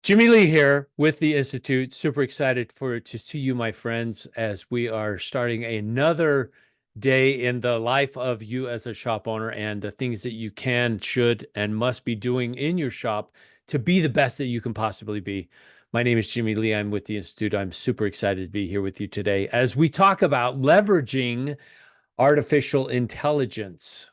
Jimmy Lee here with the Institute. Super excited to see you, my friends, as we are starting another day in the life of you as a shop owner and the things that you can, should, and must be doing in your shop to be the best that you can possibly be. My name is Jimmy Lee. I'm with the Institute. I'm super excited to be here with you today as we talk about leveraging artificial intelligence,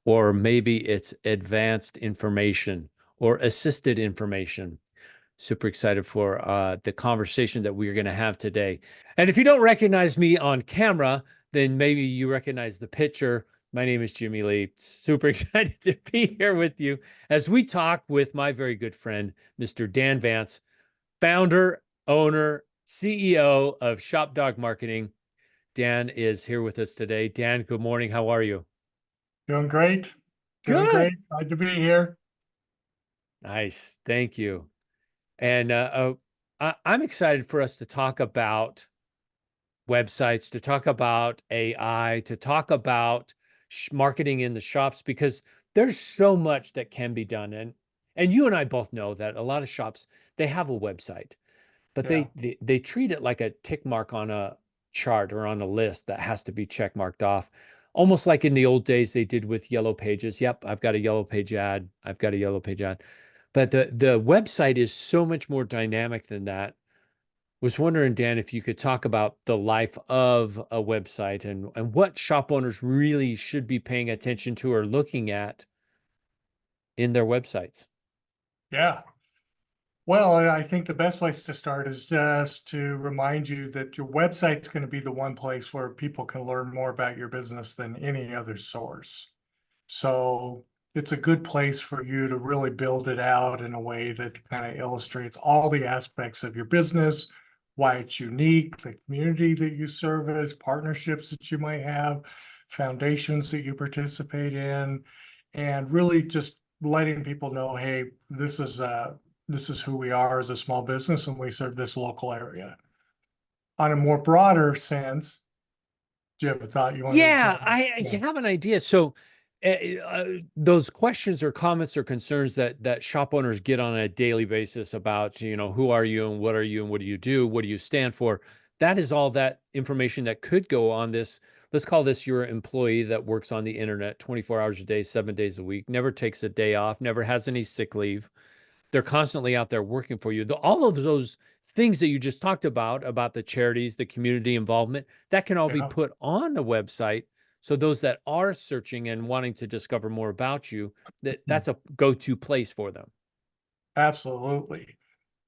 or maybe it's advanced information or assisted information. Super excited for the conversation that we're going to have today. And if you don't recognize me on camera, then maybe you recognize the picture. My name is Jimmy Lee. Super excited to be here with you as we talk with my very good friend, Mr. Dan Vance, founder, owner, CEO of Shop Dog Marketing. Dan is here with us today. Dan, good morning. How are you? Doing great. Doing Good. great. Glad to be here. Nice. Thank you. And I'm excited for us to talk about websites, to talk about AI, to talk about marketing in the shops, because there's so much that can be done. And you and I both know that a lot of shops, they have a website, but Yeah. they treat it like a tick mark on a chart or on a list that has to be check marked off. Almost like in the old days they did with yellow pages. Yep, I've got a yellow page ad. I've got a yellow page ad. But the website is so much more dynamic than that. Was wondering, Dan, if you could talk about the life of a website and what shop owners really should be paying attention to or looking at in their websites. Yeah. Well, I think the best place to start is just to remind you that your website's going to be the one place where people can learn more about your business than any other source. So it's a good place for you to really build it out in a way that kind of illustrates all the aspects of your business, why it's unique, the community that you service, partnerships that you might have, foundations that you participate in, and really just letting people know, hey, this is who we are as a small business, and we serve this local area. On a more broader sense, do you have a thought you wanted to say? Yeah, I Yeah. have an idea. So, those questions or comments or concerns that shop owners get on a daily basis about, who are you and what are you and what do you do? What do you stand for? That is all that information that could go on this. Let's call this your employee that works on the internet 24 hours a day, 7 days a week, never takes a day off, never has any sick leave. They're constantly out there working for you. All of those things that you just talked about the charities, the community involvement, that can all be Yeah. put on the website. So those that are searching and wanting to discover more about you, that's a go-to place for them. Absolutely.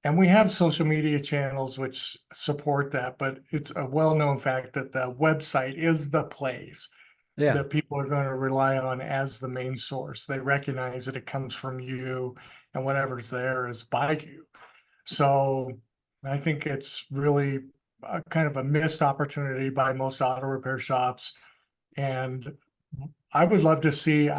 And we have social media channels which support that, but it's a well-known fact that the website is the place Yeah. that people are going to rely on as the main source. They recognize that it comes from you and whatever's there is by you. So I think it's really a kind of a missed opportunity by most auto repair shops. And I would love to see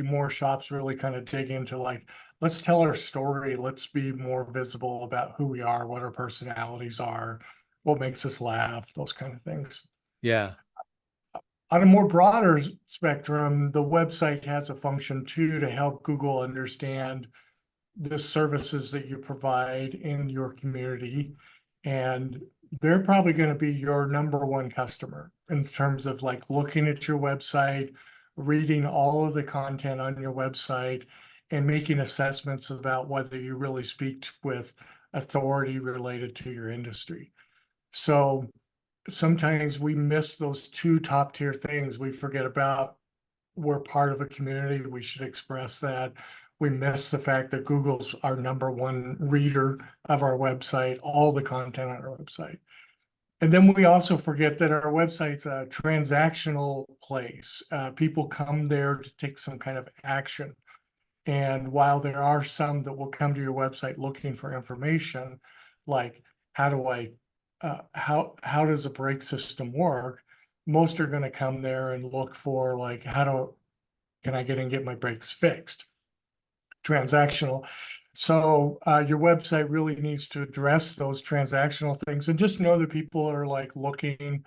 more shops really kind of dig into, like, let's tell our story. Let's be more visible about who we are, what our personalities are, what makes us laugh, those kind of things. Yeah. On a more broader spectrum, the website has a function too to help Google understand the services that you provide in your community. And they're probably going to be your number one customer in terms of like looking at your website, reading all of the content on your website, and making assessments about whether you really speak with authority related to your industry. So sometimes we miss those two top tier things. We forget about we're part of a community. We should express that. We miss the fact that Google's our number one reader of our website, all the content on our website. And then we also forget that our website's a transactional place. People come there to take some kind of action. And while there are some that will come to your website looking for information, like how do I, how does a brake system work? Most are going to come there and look for like can I get my brakes fixed? Transactional. So your website really needs to address those transactional things, and just know that people are like looking.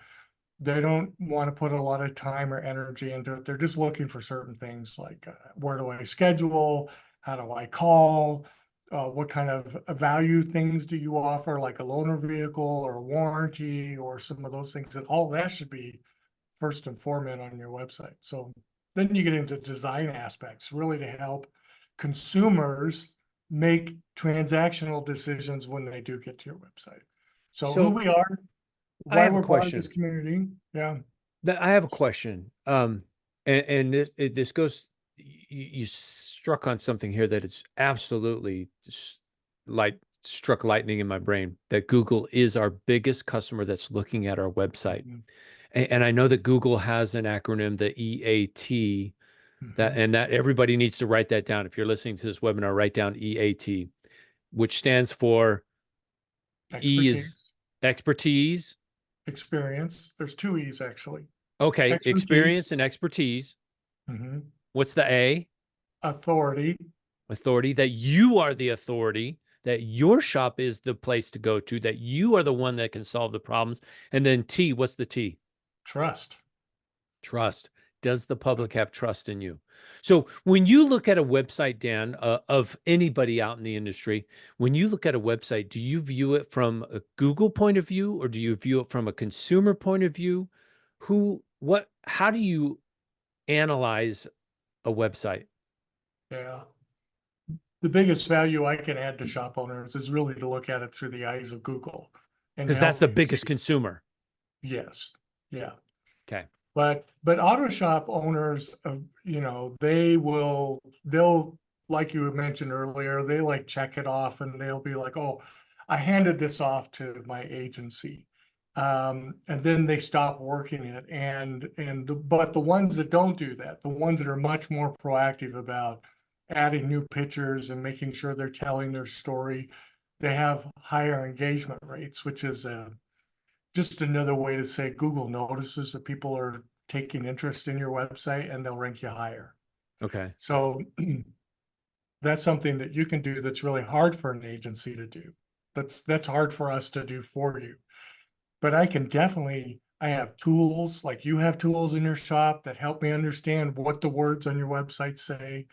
They don't want to put a lot of time or energy into it. They're just looking for certain things like where do I schedule? How do I call? What kind of value things do you offer, like a loaner vehicle or a warranty or some of those things? And all that should be first and foremost on your website. So then you get into design aspects, really to help consumers make transactional decisions when they do get to your website. So who So we are, I why have a we're part of this question. community. Yeah. I have a question. And this goes. You struck on something here that it's absolutely like struck lightning in my brain. That Google is our biggest customer that's looking at our website, Mhm. and I know that Google has an acronym, the EAT, Mhm. that everybody needs to write that down. If you're listening to this webinar, write down EAT, which stands for E is Expertise, expertise. experience. There's two E's actually. Okay, experience Expertise, and expertise. mhm, What's the A? authority, Authority, that you are the authority, that your shop is the place to go to, that you are the one that can solve the problems. And then T, what's the T? trust. Trust. Does the Yeah. public have trust in you? So when you look at a website, Dan, of anybody out in the industry, when you look at a website, do you view it from a Google point of view or do you view it from a consumer point of view? How do you analyze a website? Yeah. The biggest value I can add to shop owners is really to look at it through the eyes of Google and to Because that's help the you see. biggest consumer. Yes. Yeah. Okay. But auto shop owners, they'll, like you mentioned earlier, they like check it off and they'll be like, oh, I handed this off to my agency. And then they stop working it. But the ones that don't do that, the ones that are much more proactive about adding new pictures and making sure they're telling their story, they have higher engagement rates, which is just another way to say Google notices that people are taking interest in your website and they'll rank you higher. Okay. So that's something that you can do that's really hard for an agency to do. That's hard for us to do for you. But I have tools like you have tools in your shop that help me understand what the words on your website say.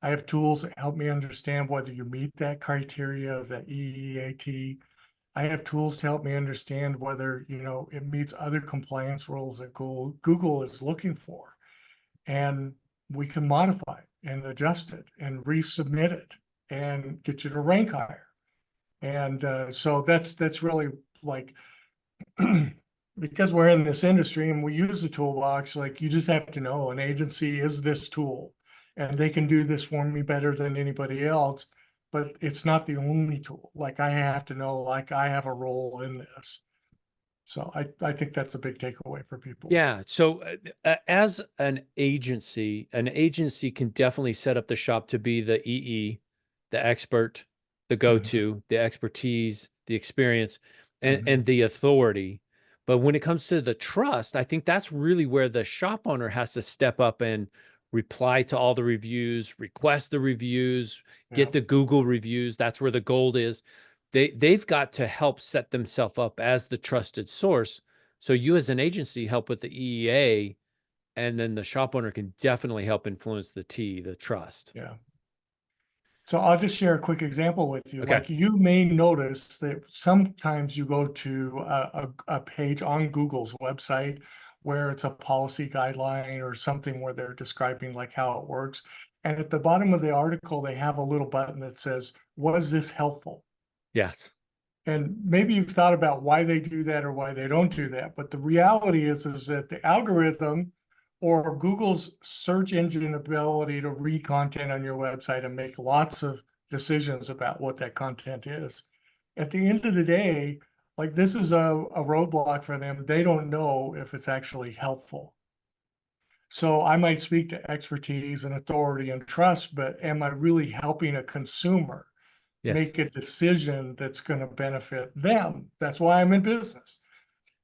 I have tools that help me understand whether you meet that criteria of that EEAT. I have tools to help me understand whether, it meets other compliance rules that Google is looking for. And we can modify it and adjust it and resubmit it and get you to rank higher. And so that's really like because we're in this industry and we use the toolbox, like you just have to know an agency is this tool and they can do this for me better than anybody else, but it's not the only tool. Like I have to know, like I have a role in this. So I think that's a big takeaway for people. Yeah. So as an agency can definitely set up the shop to be the EE, the expert, the Mhm, go-to, the expertise, the experience, mhm. and the authority. But when it comes to the trust, I think that's really where the shop owner has to step up and reply to all the reviews, request the reviews, Yeah, get the Google reviews. That's where the gold is. They've got to help set themselves up as the trusted source, so you as an agency help with the EEA, and then the shop owner can definitely help influence the T, the trust. yeah. So I'll just share a quick example with you. Okay. Like you may notice that sometimes you go to a page on Google's website where it's a policy guideline or something where they're describing like how it works. And at the bottom of the article, they have a little button that says, was this helpful? Yes. And maybe you've thought about why they do that or why they don't do that. But the reality is that the algorithm or Google's search engine ability to read content on your website and make lots of decisions about what that content is. At the end of the day, like this is a roadblock for them. They don't know if it's actually helpful. So I might speak to expertise and authority and trust, but am I really helping a consumer Yes. make a decision that's going to benefit them? That's why I'm in business.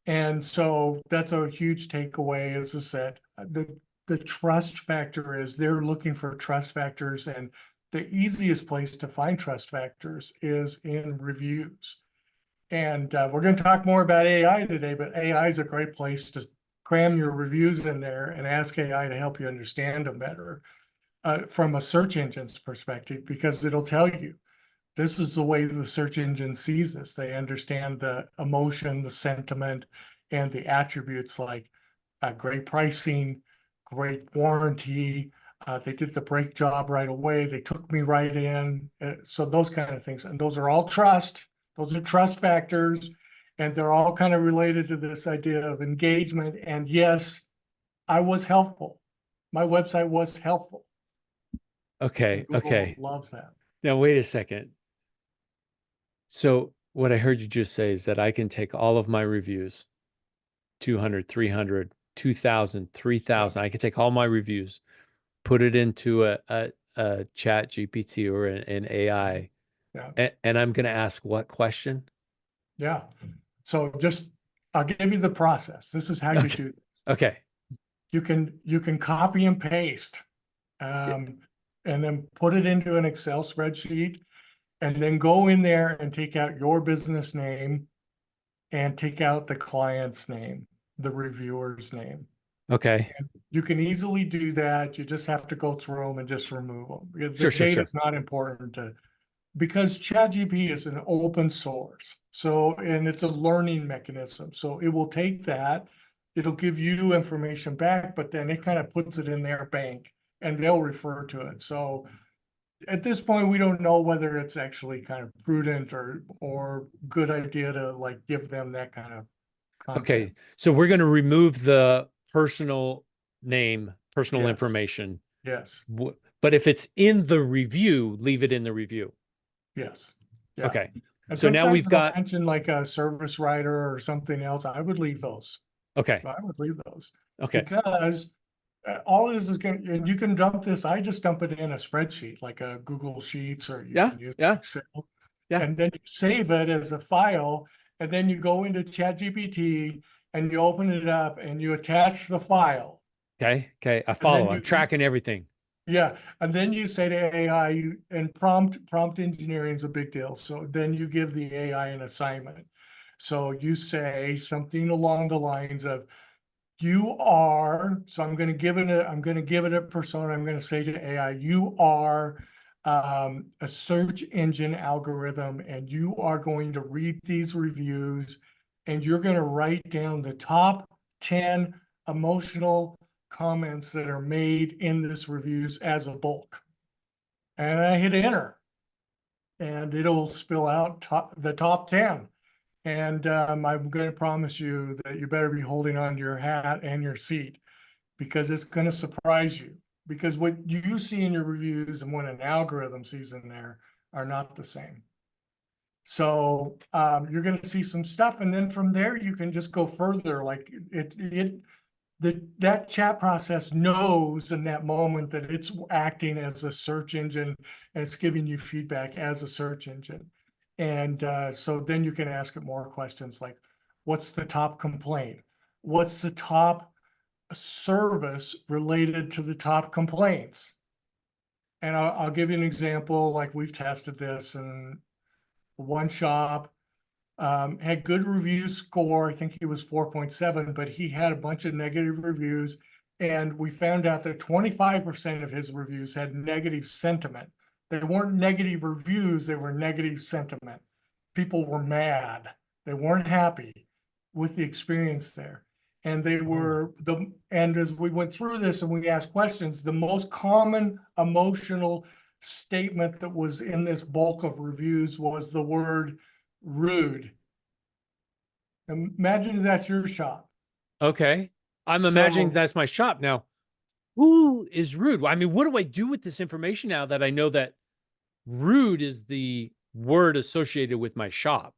And so that's a huge takeaway is that the trust factor is they're looking for trust factors, and the easiest place to find trust factors is in reviews. And we're going to talk more about AI today, but AI is a great place to cram your reviews in there and ask AI to help you understand them better. from a search engine's perspective, because it'll tell you this is the way the search engine sees this. They understand the emotion, the sentiment, and the attributes like great pricing, great warranty. They did the brake job right away. They took me right in. So those kind of things. And those are all trust. Those are trust factors. And they're all kind of related to this idea of engagement. And yes, I was helpful. My website was helpful. And Okay. Google Okay. loves that. Now, wait a second. So what I heard you just say is that I can take all of my reviews, 200, 300, 2,000, three Yeah. thousand. I can take all my reviews, put it into a chat GPT or an AI, Yeah. and I'm going to ask what question? Yeah. So just, I'll give you the process. This is how you Okay. do. Okay. You can copy and paste, Yeah. and then put it into an Excel spreadsheet, and then go in there and take out your business name and take out the client's name, the reviewer's name. Okay. And you can easily do that. You just have to go through them and just remove them. Because the Sure, sure, data sure. is not important to, because ChatGPT is an open source. So, and it's a learning mechanism. So it will take that, it'll give you information back, but then it kind of puts it in their bank and they'll refer to it. So at this point, we don't know whether it's actually kind of prudent or good idea to like give them that kind of content. Okay. So we're going to remove the personal name, personal Yes, information. yes, But if it's in the review, leave it in the review. yes, yeah. Okay. And So now sometimes we've it'll got, mention like a service writer or something else. I would leave those. okay. I would leave those Okay. because all this is going to, and you can dump this. I just dump it in a spreadsheet, like a Google Sheets, or you Yeah. can use Yeah. Excel, Yeah. and then you save it as a file, and then you go into ChatGPT and you open it up and you attach the file, Okay. Okay. I and follow. then I'm tracking everything. yeah, and then you say to AI, and prompt engineering is a big deal. So then you give the AI an assignment. So you say something along the lines of, you are, so I'm going to give it a persona. I'm going to say to AI, you are a search engine algorithm, and you are going to read these reviews, and you're going to write down the top 10 emotional comments that are made in this reviews as a bulk. And I hit enter, and it'll spill out the top 10. And I'm going to promise you that you better be holding on to your hat and your seat, because it's going to surprise you. Because what you see in your reviews and what an algorithm sees in there are not the same. So you're going to see some stuff, and then from there you can just go further. Like that chat process knows in that moment that it's acting as a search engine and it's giving you feedback as a search engine. And so then you can ask it more questions like, what's the top complaint? What's the top service related to the top complaints? And I'll give you an example. Like we've tested this in one shop, had good review score. I think he was 4.7, but he had a bunch of negative reviews. And we found out that 25% of his reviews had negative sentiment. They weren't negative reviews, they were negative sentiment. People were mad. They weren't happy with the experience there. And they Oh. were and as we went through this and we asked questions, the most common emotional statement that was in this bulk of reviews was the word rude. Imagine that's your shop. Okay. I'm imagining So that's my shop now. Who is rude? I mean, what do I do with this information now that I know that rude is the word associated with my shop?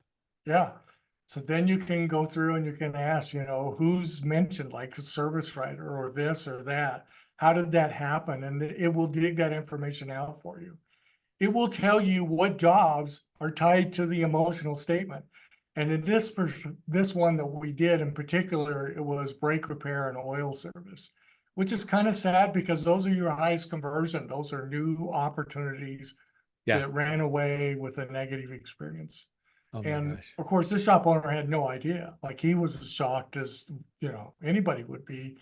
yeah. So then you can go through and you can ask, who's mentioned, like a service writer or this or that. How did that happen? And it will dig that information out for you. It will tell you what jobs are tied to the emotional statement. And in this one that we did in particular, it was brake repair and oil service, which is kind of sad because those are your highest conversion. Those are new opportunities Yeah. that ran away with a negative experience. Oh my And gosh. of course, this shop owner had no idea. Like he was as shocked as anybody would be,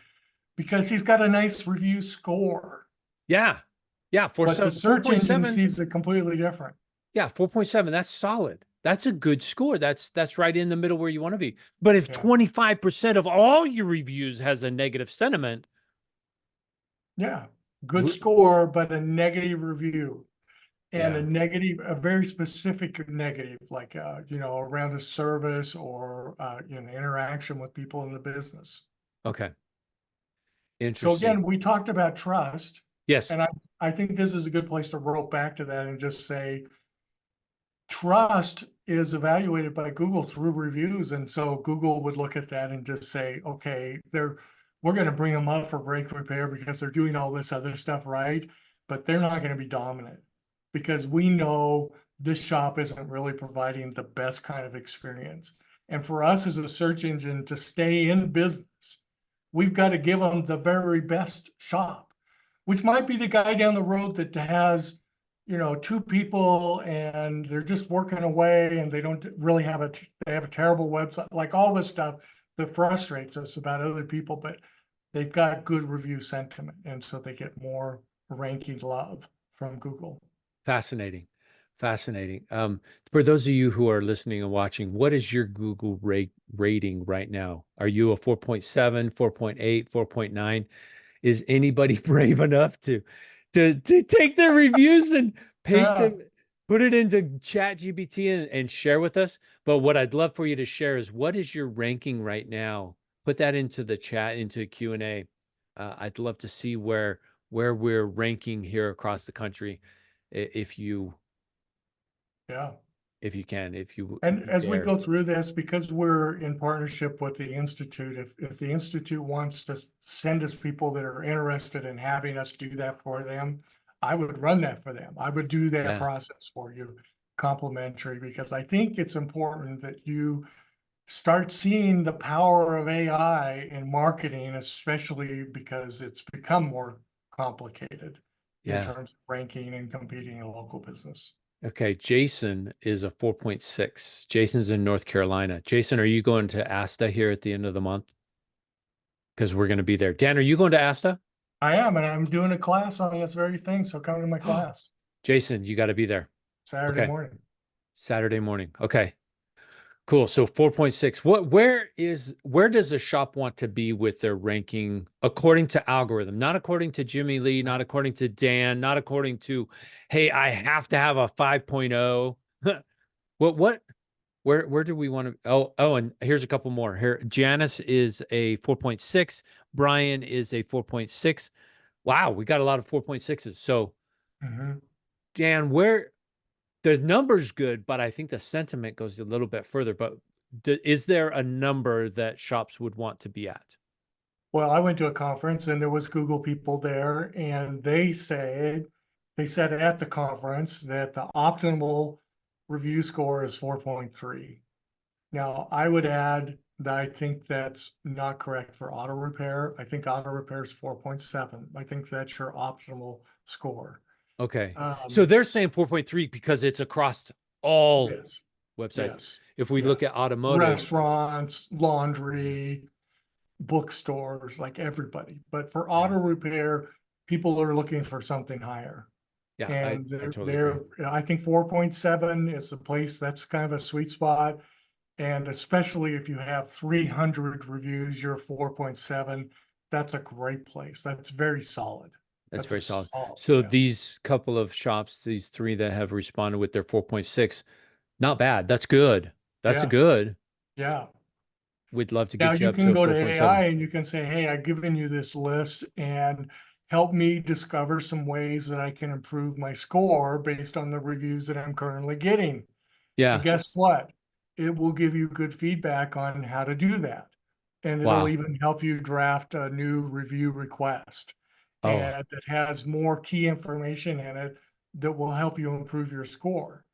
because he's got a nice review score. Yeah. Yeah, but the search engine 4.7. sees it completely different. Yeah, 4.7. That's solid. That's a good score. That's right in the middle where you want to be. But if Yeah. 25% of all your reviews has a negative sentiment, Yeah. Good score, but a negative review. And a yeah. negative, a very specific negative, like around a service or interaction with people in the business. Okay. So Interesting. again, we talked about trust, Yes. and I think this is a good place to roll back to that and just say trust is evaluated by Google through reviews. And so Google would look at that and just say, okay, we're going to bring them up for brake repair because they're doing all this other stuff right, but they're not going to be dominant because we know this shop isn't really providing the best kind of experience. And for us as a search engine to stay in business, we've got to give them the very best shop, which might be the guy down the road that has two people and they're just working away and they don't really they have a terrible website, like all this stuff that frustrates us about other people, but they've got good review sentiment. And so they get more ranking love from Google. Fascinating. Fascinating. For those of you who are listening and watching, what is your Google rating right now? Are you a 4.7, 4.8, 4.9? Is anybody brave enough to take their reviews and paste Yeah, them, put it into Chat GPT and share with us? But what I'd love for you to share is what is your ranking right now? Put that into the chat, into Q&A. I'd love to see where we're ranking here across the country, if you yeah. can, if And you as we dare. go through this, because we're in partnership with the Institute, if the Institute wants to send us people that are interested in having us do that for them, I would run that for them. I would do that Yeah, process for you complimentary, because I think it's important that you start seeing the power of AI in marketing, especially because it's become more complicated in yeah. terms of ranking and competing in local business. Okay, Jason is a 4.6. Jason's in North Carolina. Jason, are you going to ASTA here at the end of the month? Because we're going to be there. Dan, are you going to ASTA? I am, and I'm doing a class on this very thing. So come to my class Jason, you got to be there. Saturday Okay, morning. Saturday morning. Okay, cool. So 4.6. Where does a shop want to be with their ranking according to algorithm? Not according to Jimmy Lee, not according to Dan, not according to, hey, I have to have a 5.0. What where do we want to and here's a couple more. Here, Janice is a 4.6, Brian is a 4.6. Wow, we got a lot of 4.6s. So Mhm. Dan, where the number's good, but I think the sentiment goes a little bit further. But is there a number that shops would want to be at? Well, I went to a conference and there was Google people there, and they said at the conference that the optimal review score is 4.3. Now, I would add that I think that's not correct for auto repair. I think auto repair is 4.7. I think that's your optimal score. Okay. So Um, they're saying 4.3 because it's across all yes, websites. yes, If we yeah. look at automotive, Restaurants, laundry, bookstores, like everybody. But for yeah, auto repair, people are looking for something higher. yeah, And I totally agree. I think 4.7 is the place that's kind of a sweet spot. And especially if you have 300 reviews, you're 4.7. That's a great place. That's very solid. That's That's a very solid. solid, So yeah. these couple of shops, these three that have responded with their 4.6, not bad. That's good. That's Yeah, good. yeah. We'd love to Now get you you up to can a go to 4.7. AI and you can say, hey, I've given you this list and help me discover some ways that I can improve my score based on the reviews that I'm currently getting. And Yeah. guess what? It will give you good feedback on how to do that. And it'll Wow. even help you draft a new review request. Oh, And it has more key information in it that will help you improve your score.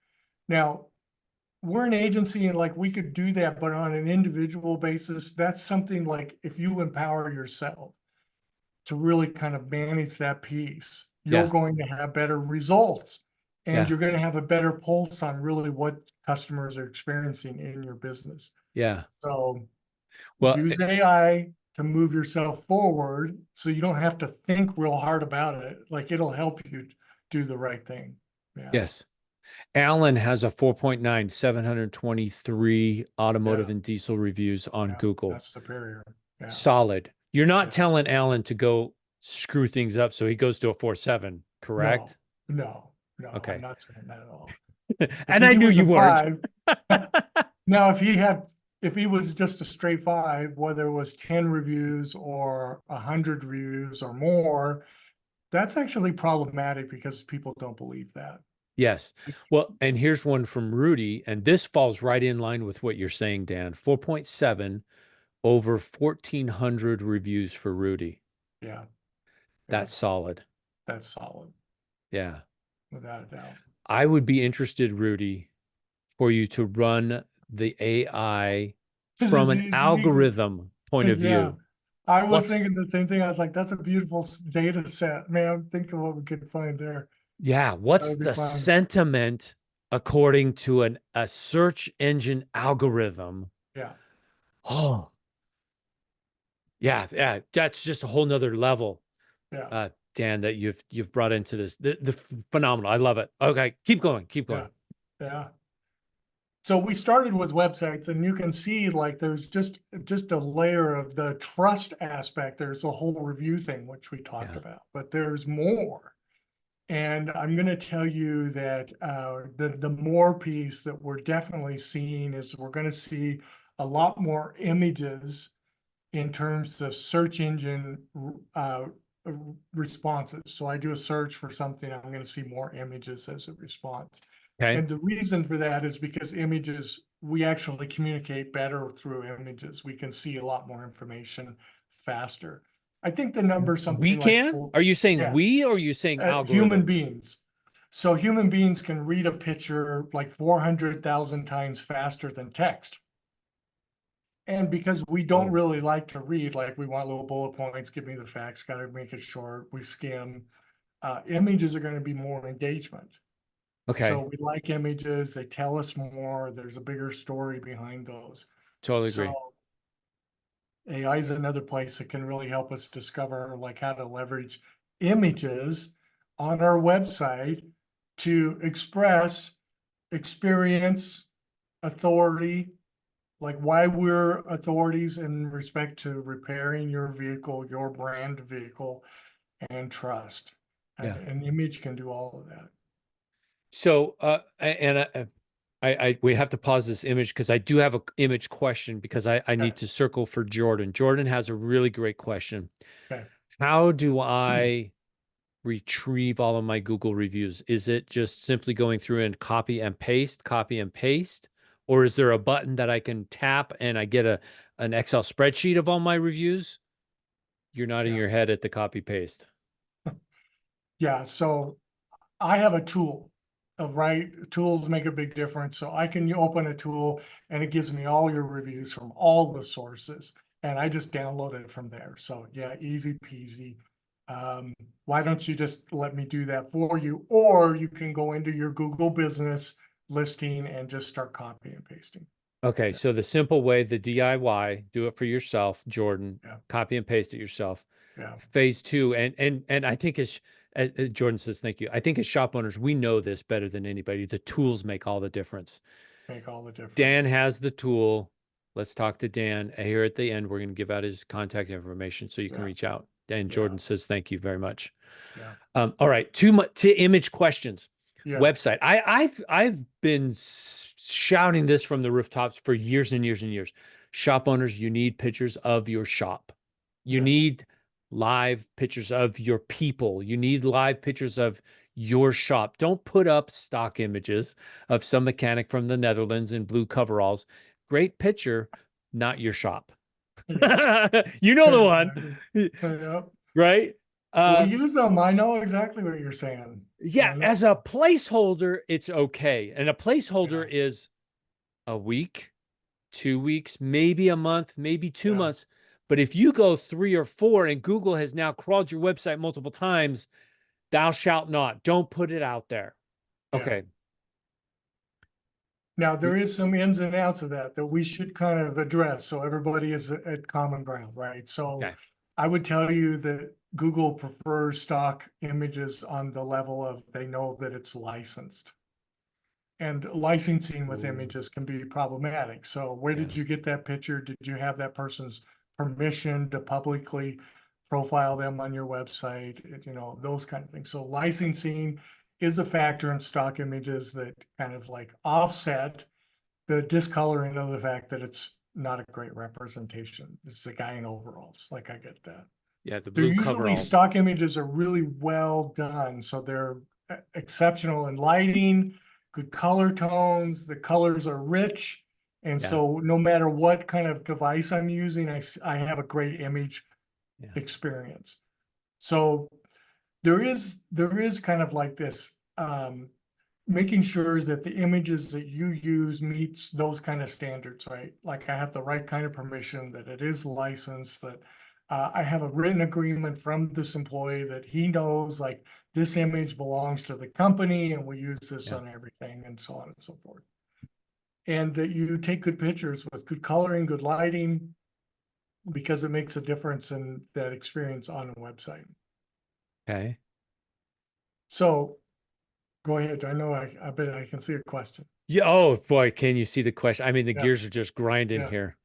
Now, we're an agency and like we could do that, but on an individual basis, that's something like if you empower yourself to really kind of manage that piece, you're yeah. going to have better results and Yeah. you're going to have a better pulse on really what customers are experiencing in your business. Yeah. So Well, use AI to move yourself forward so you don't have to think real hard about it. Like it'll help you do the right thing. Yeah. Yes. Alan has a 4.9, 723 automotive Yeah. and diesel reviews on Yeah. Google. That's superior. Yeah. Solid. You're not Yeah. telling Alan to go screw things up so he goes to a 4.7, No, correct? no, I'm Okay. not saying that at all. If And he I knew was a you weren't. five, now if he was just a straight five, whether it was 10 reviews or 100 reviews or more, that's actually problematic because people don't believe that. Yes. Well, and here's one from Rudy, and this falls right in line with what you're saying, Dan. 4.7 over 1,400 reviews for Rudy. Yeah, yeah, That's solid. that's solid, Yeah. without a doubt. I would be interested, Rudy, for you to run the AI from an algorithm point of Yeah, view. I was What's, thinking the same thing. I was like, that's a beautiful data set, man. Think of what we could find there. yeah, That what's would be the fun. sentiment according to a search engine algorithm? Yeah, Oh, yeah, that's just a whole nother level, yeah, Dan, that you've brought into this. The phenomenal. I love it. Okay, keep going, keep yeah, going. yeah. So we started with websites, and you can see like there's just a layer of the trust aspect. There's a whole review thing, which we talked Yeah, about, but there's more. And I'm going to tell you that the more piece that we're definitely seeing is we're going to see a lot more images in terms of search engine responses. So I do a search for something, I'm going to see more images as a response. okay. And the reason for that is because images, we actually communicate better through images. We can see a lot more information faster. I think the number is We something like, can? Are you saying yeah, we or are you saying human algorithms? beings. So human beings can read a picture like 400,000 times faster than text. And because we don't Oh, really like to read, like we want little bullet points, give me the facts, got to make it short, we skim. Images are going to be more engagement. So okay. we like images, they tell us more, there's a bigger story behind those. Totally agree. So AI is another place that can really help us discover like how to leverage images on our website to express experience, authority, like why we're authorities in respect to repairing your vehicle, your brand vehicle, and trust. And Yeah. an image can do all of that. So, we have to pause this image because I do have a image question because I Okay. need to circle for Jordan. Jordan has a really great question. Okay. How do I retrieve all of my Google reviews? Is it just simply going through and copy and paste? Or is there a button that I can tap and I get an Excel spreadsheet of all my reviews? You're nodding Yeah. your head at the copy paste. Yeah. So I have a tool, right? Tools make a big difference. So I can open a tool and it gives me all your reviews from all the sources. And I just download it from there. So yeah, easy peasy. Why don't you just let me do that for you? Or you can go into your Google business listing and just start copying and pasting. Okay, Yeah. so the simple way, the DIY, do it for yourself, Jordan, Yeah. copy and paste it yourself. Yeah. Phase two, and I think as Jordan says, thank you. I think as shop owners, we know this better than anybody. The tools make all the difference. Make all the Dan difference. has the tool. Let's talk to Dan. Here at the end, we're going to give out his contact information so you can Yeah. reach out. And Yeah. Jordan says, thank you very much. Yeah. All right, to image questions. Yeah. Website. I've been shouting this from the rooftops for years and years and years. Shop owners, you need pictures of your shop. You Yes. need live pictures of your people. You need live pictures of your shop. Don't put up stock images of some mechanic from the Netherlands in blue coveralls. Great picture, not your shop. Yeah. You know the one, Exactly. Yeah. right? We Uh, use them. I know exactly what you're saying. yeah, I know. as a placeholder, it's okay. And a placeholder Yeah. is a week, 2 weeks, maybe a month, maybe two Yeah. months. But if you go 3 or 4 and Google has now crawled your website multiple times, thou shalt not. Don't put it out there. Yeah. Okay. Now there is some ins and outs of that we should kind of address so everybody is at common ground, right? So Okay. I would tell you that Google prefers stock images on the level of they know that it's licensed. And licensing with Ooh, images can be problematic. So where yeah, did you get that picture? Did you have that person's permission to publicly profile them on your website? You know, those kind of things. So licensing is a factor in stock images that kind of like offset the discoloring of the fact that it's not a great representation. It's a guy in overalls. Like I get that. yeah. The They're blue usually coveralls. stock images are really well done. So they're exceptional in lighting, good color tones. The colors are rich. And Yeah, so no matter what kind of device I'm using, I have a great image yeah. experience. So there is kind of like this making sure that the images that you use meets those kind of standards, right? Like I have the right kind of permission, that it is licensed, that I have a written agreement from this employee that he knows like this image belongs to the company and we use this Yeah. on everything and so on and so forth. And that you take good pictures with good coloring, good lighting, because it makes a difference in that experience on a website. Okay. So go ahead. I know I bet I can see a question. Yeah. Oh boy, can you see the question? I mean, the Yeah, gears are just grinding yeah, here.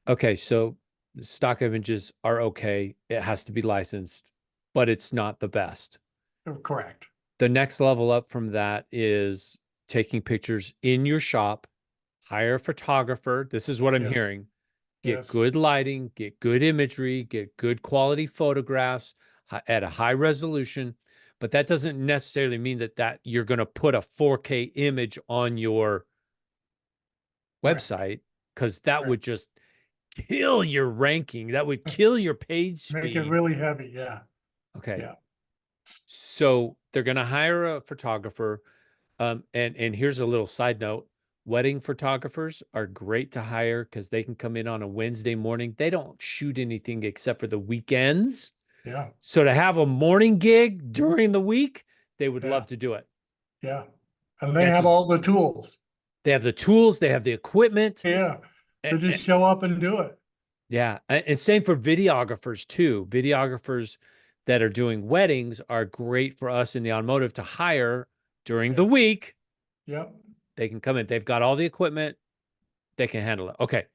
Okay, so stock images are okay. It has to be licensed, but it's not the best. correct. The next level up from that is taking pictures in your shop, hire a photographer. This is what I'm Yes, hearing. Get yes, good lighting, get good imagery, get good quality photographs at a high resolution. But that doesn't necessarily mean that you're going to put a 4K image on your correct, website, because that correct. would just kill your ranking. That would kill your page Make it speed. really heavy. Yeah, Okay. yeah, So they're going to hire a photographer. And here's a little side note. Wedding photographers are great to hire because they can come in on a Wednesday morning. They don't shoot anything except for the weekends. yeah, So to have a morning gig during the week, they would yeah, love to do it. yeah. And they have Chances all the tools. they have the tools, they have the equipment. Yeah, And, they just show up and do it. yeah. And same for videographers too. Videographers that are doing weddings are great for us in the automotive to hire during the Yes, week. yep, They can come in. They've got all the equipment. They can handle it. Okay.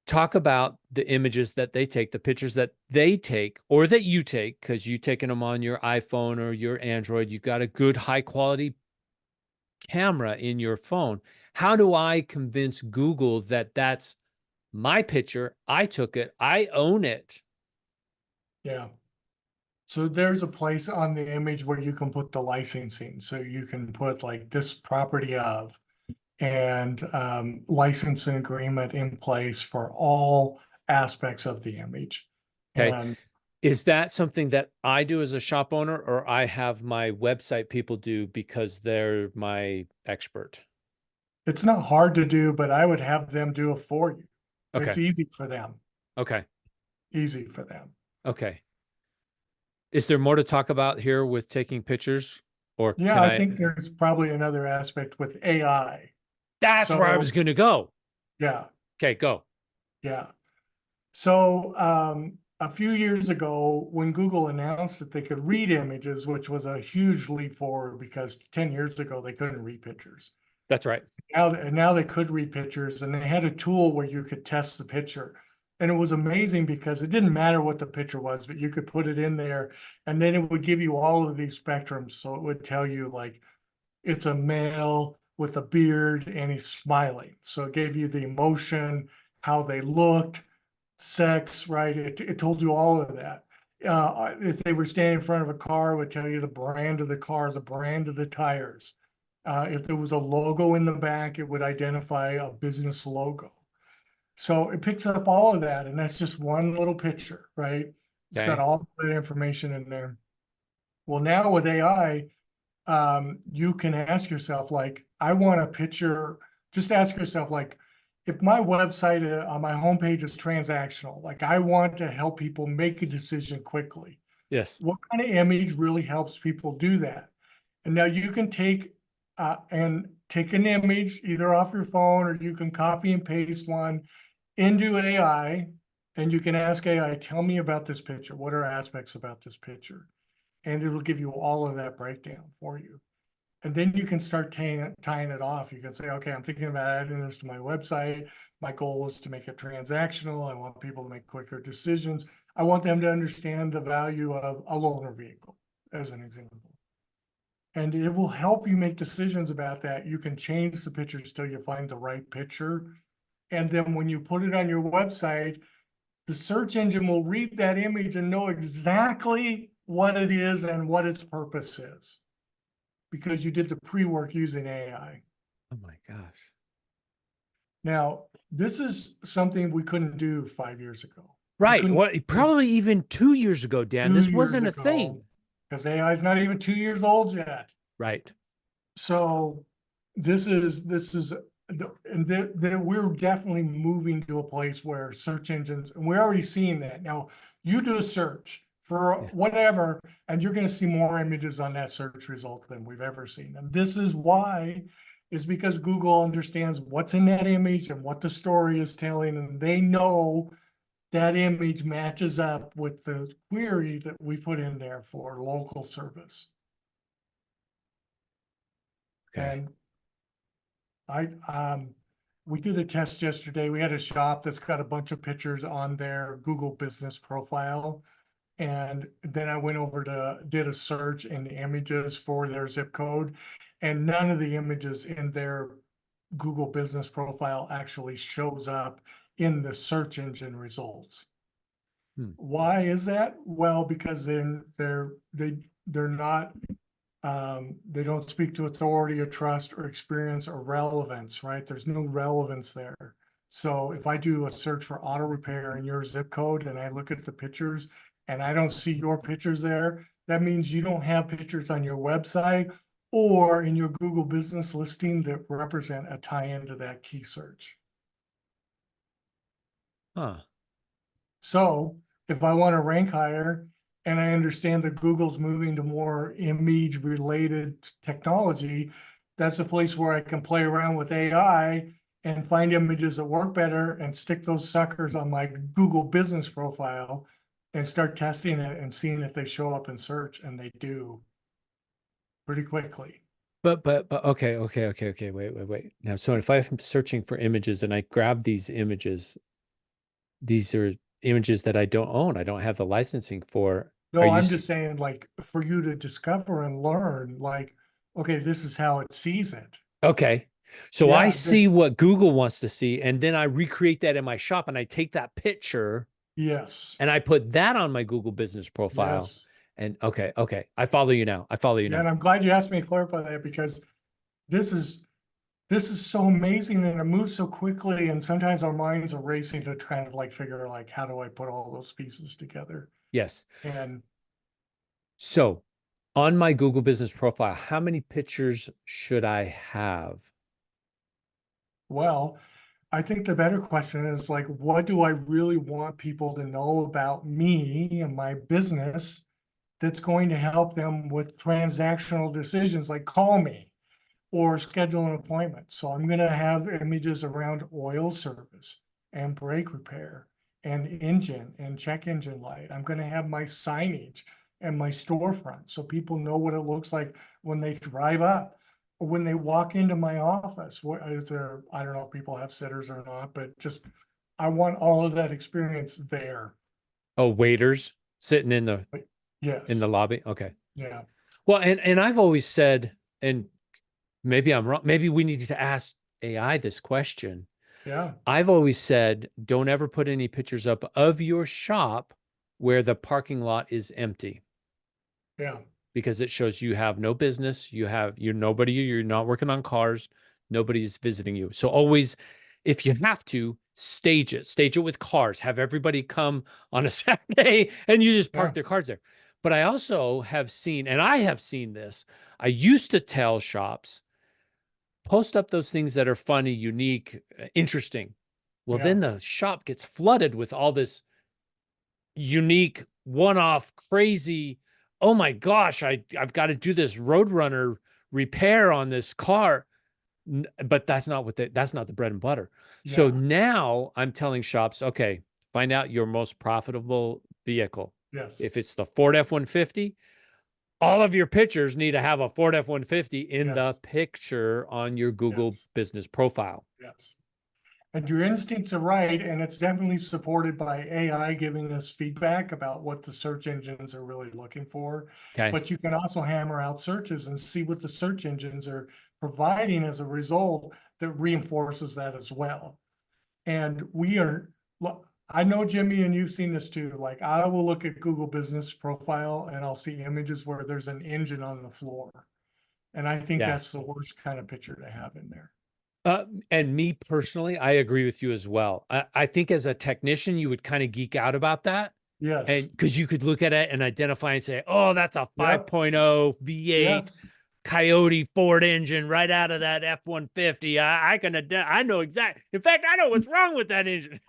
Talk about the images that they take, the pictures that they take or that you take, because you taking them on your iPhone or your Android. You've got a good high quality camera in your phone. How do I convince Google that that's my picture? I took it. I own it. yeah. So there's a place on the image where you can put the licensing. So you can put like this property of and licensing agreement in place for all aspects of the image. Okay. And Is that something that I do as a shop owner, or I have my website people do because they're my expert? it's not hard to do, but I would have them do it for you. It's Okay. easy for them, Okay. easy for them. Okay. Is there more to talk about here with taking pictures, or Yeah, can I I? think there's probably another aspect with AI. That's where I was So, going to go. yeah, Okay, go. yeah. So, a few years ago, when Google announced that they could read images, which was a huge leap forward because 10 years ago they couldn't read pictures. That's right. Now they could read pictures, and they had a tool where you could test the picture. And it was amazing because it didn't matter what the picture was, but you could put it in there and then it would give you all of these spectrums. So it would tell you like it's a male with a beard and he's smiling. So it gave you the emotion, how they looked, sex, right? It told you all of that. If they were standing in front of a car, it would tell you the brand of the car, the brand of the tires. If there was a logo in the back, it would identify a business logo. So it picks up all of that, and that's just one little picture, right? It's got Okay. all that information in there. Well, now with AI, you can ask yourself, like, I want a picture. Just ask yourself, like, if my website on my homepage is transactional, like I want to help people make a decision quickly. Yes. What kind of image really helps people do that? And now you can take an image either off your phone or you can copy and paste one into AI And you can ask AI, tell me about this picture. What are aspects about this picture? And it'll give you all of that breakdown for you. And then you can start tying it off. You can say, okay, I'm thinking about adding this to my website. My goal is to make it transactional. I want people to make quicker decisions. I want them to understand the value of a loaner vehicle, as an example. And it will help you make decisions about that. You can change the pictures till you find the right picture. And then when you put it on your website, the search engine will read that image and know exactly what it is and what its purpose is, because you did the pre-work using AI. Oh my gosh. Now, this is something we couldn't do 5 years ago. We Right. couldn't Well, do this probably even 2 years ago, Dan, this 2 years wasn't a ago thing. because AI is not even 2 years old yet. Right. So this is and that we're definitely moving to a place where search engines, and we're already seeing that. Now, you do a search for Yeah. whatever, and you're going to see more images on that search result than we've ever seen. And this is why, is because Google understands what's in that image and what the story is telling, and they know that image matches up with the query that we put in there for local service. Okay. And I we did a test yesterday. We had a shop that's got a bunch of pictures on their Google business profile. And then I went over to did a search in images for their zip code, and none of the images in their Google business profile actually shows up in the search engine results. Hmm. Why is that? Well, because then they're not they don't speak to authority or trust or experience or relevance, right? There's no relevance there. So if I do a search for auto repair in your zip code and I look at the pictures and I don't see your pictures there, that means you don't have pictures on your website or in your Google business listing that represent a tie-in to that key search. Huh. So if I want to rank higher and I understand that Google's moving to more image related technology, that's a place where I can play around with AI and find images that work better and stick those suckers on my Google business profile and start testing it and seeing if they show up in search, and they do pretty quickly. But okay. Wait. Now, so if I'm searching for images and I grab these images, these are images that I don't own. I don't have the licensing for. Are No, you I'm just saying, like, for you to discover and learn, like, okay, this is how it sees it. okay? So I Yeah, see what Google wants to see, and then I recreate that in my shop, and I take that picture yes, and I put that on my Google business profile. yes. And okay, I follow you now. I follow you Yeah, now. and I'm glad you asked me to clarify that, because this is this is so amazing and it moves so quickly, and sometimes our minds are racing to kind of like figure like, how do I put all those pieces together? Yes. And So on my Google business profile, how many pictures should I have? well, I think the better question is like, what do I really want people to know about me and my business that's going to help them with transactional decisions, like call me or schedule an appointment. So I'm going to have images around oil service and brake repair and engine and check engine light. I'm going to have my signage and my storefront so people know what it looks like when they drive up or when they walk into my office. What is there? I don't know if people have sitters or not, but just I want all of that experience there. Oh, waiters sitting But in yes, the lobby. Okay. yeah, Well, and I've always said, and maybe I'm wrong, maybe we need to ask AI this question. yeah, I've always said, don't ever put any pictures up of your shop where the parking lot is empty, yeah, because it shows you have no business, you're nobody, you're not working on cars, nobody's visiting you. So always, if you have to, stage it with cars, have everybody come on a Saturday and you just park yeah, their cars there. But I also have seen, and I have seen this, I used to tell shops, post up those things that are funny, unique, interesting. Well, yeah, then the shop gets flooded with all this unique, one-off, crazy. Oh my gosh, I've got to do this Roadrunner repair on this car, but that's not the bread and butter. So yeah, now I'm telling shops, okay, find out your most profitable vehicle. Yes. If it's the Ford F-150, all of your pictures need to have a Ford F-150 in the Yes. picture on your Google Yes. business profile. Yes. And your instincts are right, and it's definitely supported by AI giving us feedback about what the search engines are really looking for. Okay. But you can also hammer out searches and see what the search engines are providing as a result that reinforces that as well. And we are, I know, Jimmy, and you've seen this too. Like, I will look at Google Business Profile and I'll see images where there's an engine on the floor. And I think Yeah. that's the worst kind of picture to have in there. And me personally, I agree with you as well. I think as a technician, you would kind of geek out about that. Yes. And because you could look at it and identify and say, oh, that's a Yep. 5.0 V8 Yes. Coyote Ford engine right out of that F-150. I can, I know exactly. In fact, I know what's wrong with that engine.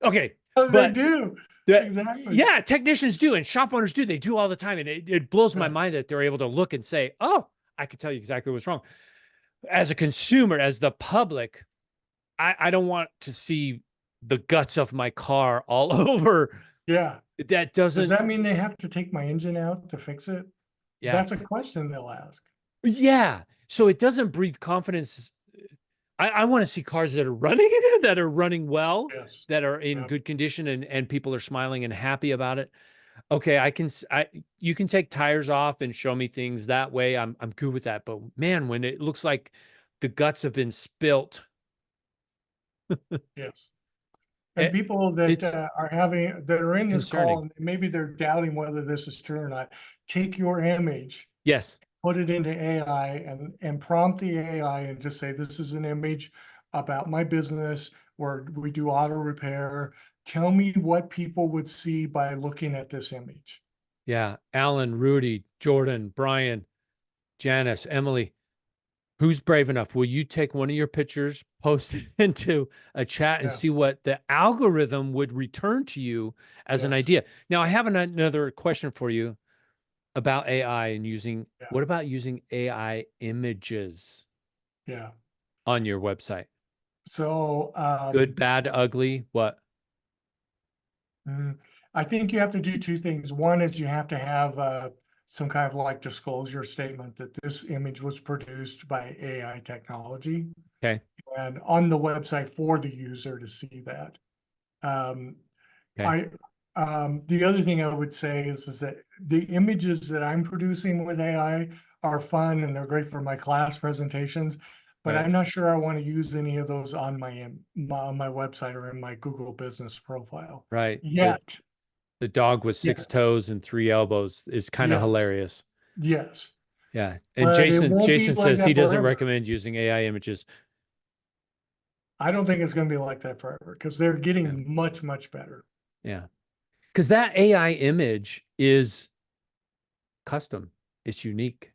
Okay. Oh, they But do. Exactly. yeah, technicians do and shop owners do. They do all the time. And it blows my Yeah. mind that they're able to look and say, oh, I can tell you exactly what's wrong. As a consumer, as the public, I don't want to see the guts of my car all over. Yeah. That Does doesn't, that mean they have to take my engine out to fix it? yeah. That's a question they'll ask. Yeah. So it doesn't breathe confidence. I want to see cars that are running, that are running well, Yes. that are in Yep. good condition and people are smiling and happy about it. Okay, you can take tires off and show me things that way. I'm good with that. But man, when it looks like the guts have been spilt, Yes. And it, people that it's that are in this call, concerning. and maybe they're doubting whether this is true or not, take your image, Yes. put it into AI and prompt the AI and just say, this is an image about my business where we do auto repair. Tell me what people would see by looking at this image. Yeah. Alan, Rudy, Jordan, Brian, Janice, Emily, who's brave enough? Will you take one of your pictures, post it into a chat, and Yeah. see what the algorithm would return to you as an Yes. idea? Now, I have another question for you about AI and using, Yeah. what about using AI images Yeah. on your website? So Good, bad, ugly, what? I think you have to do two things. One is you have to have some kind of like disclosure statement that this image was produced by AI technology Okay. and on the website for the user to see that. Um, Okay. I the other thing I would say is that the images that I'm producing with AI are fun and they're great for my class presentations, but Right. I'm not sure I want to use any of those on my website or in my Google business profile Right. yet. The dog with Yeah. 6 toes and 3 elbows is kind of Yes. hilarious. Yes. Yeah. And But it Jason, won't be Jason like says he that doesn't forever. recommend using AI images. I don't think it's going to be like that forever because they're Yeah. getting much, much better. Yeah. Because that AI image is custom. It's unique.